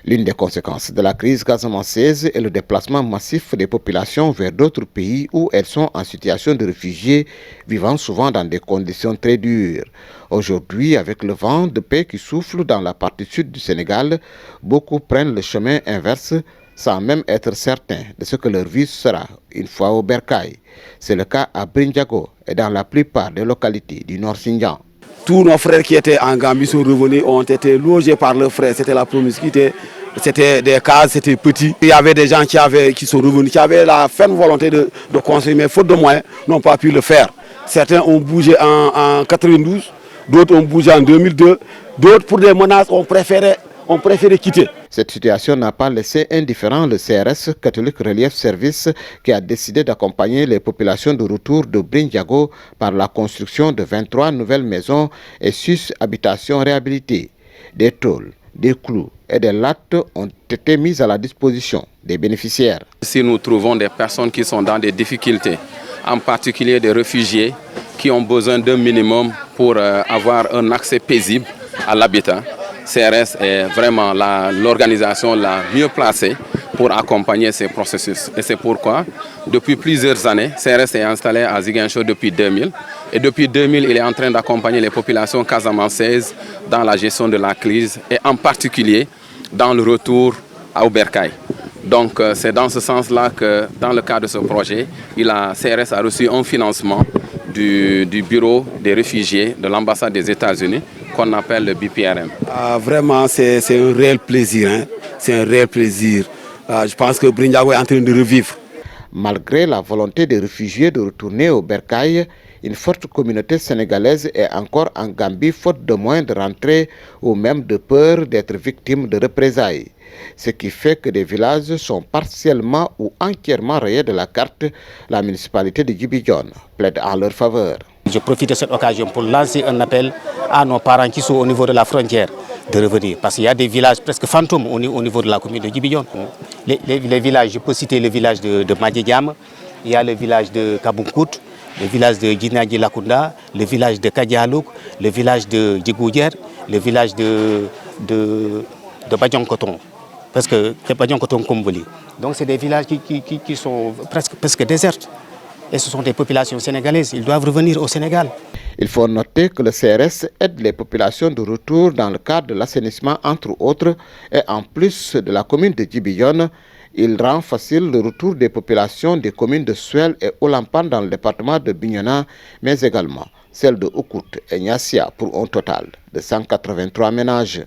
L'une des conséquences de la crise casamançaise est le déplacement massif des populations vers d'autres pays où elles sont en situation de réfugiés, vivant souvent dans des conditions très dures. Aujourd'hui, avec le vent de paix qui souffle dans la partie sud du Sénégal, beaucoup prennent le chemin inverse sans même être certains de ce que leur vie sera une fois au bercail. C'est le cas à Brindiago et dans la plupart des localités du Nord Sindian. Tous nos frères qui étaient en Gambie sont revenus, ont été logés par leurs frères. C'était la promiscuité, c'était des cases, c'était petit. Il y avait des gens qui sont revenus, qui avaient la ferme volonté de construire, mais faute de moyens, n'ont pas pu le faire. Certains ont bougé en 92, d'autres ont bougé en 2002, d'autres pour des menaces ont préféré quitter. Cette situation n'a pas laissé indifférent le CRS, Catholic Relief Service, qui a décidé d'accompagner les populations de retour de Brindiago par la construction de 23 nouvelles maisons et 6 habitations réhabilitées. Des tôles, des clous et des lattes ont été mises à la disposition des bénéficiaires. Si nous trouvons des personnes qui sont dans des difficultés, en particulier des réfugiés qui ont besoin d'un minimum pour avoir un accès paisible à l'habitat, CRS est vraiment l'organisation la mieux placée pour accompagner ces processus. Et c'est pourquoi, depuis plusieurs années, CRS est installé à Ziguinchor depuis 2000. Et depuis 2000, il est en train d'accompagner les populations casamançaises dans la gestion de la crise et en particulier dans le retour au bercail. Donc c'est dans ce sens-là que, dans le cadre de ce projet, CRS a reçu un financement du Bureau des réfugiés de l'ambassade des États-Unis, qu'on appelle le BPRM. Vraiment, c'est un réel plaisir. Hein? C'est un réel plaisir. Je pense que Brindiago est en train de revivre. Malgré la volonté des réfugiés de retourner au bercail, une forte communauté sénégalaise est encore en Gambie faute de moyens de rentrer ou même de peur d'être victime de représailles. Ce qui fait que des villages sont partiellement ou entièrement rayés de la carte. La municipalité de Djibidione plaide en leur faveur. Je profite de cette occasion pour lancer un appel à nos parents qui sont au niveau de la frontière de revenir. Parce qu'il y a des villages presque fantômes au niveau de la commune de Djibidione. Les villages, je peux citer le village de Madjediam, il y a le village de Kabunkout, le village de Djinadji Lakunda, le village de Kadialouk, le village de Djigoudjer, le village de Badjan-Koton, parce que Badjan-Koton-Komboli. Donc c'est des villages qui sont presque déserts. Et ce sont des populations sénégalaises, ils doivent revenir au Sénégal. Il faut noter que le CRS aide les populations de retour dans le cadre de l'assainissement entre autres et en plus de la commune de Djibidione, il rend facile le retour des populations des communes de Suel et Olampan dans le département de Bignona, mais également celle de Oukout et Niassia pour un total de 183 ménages.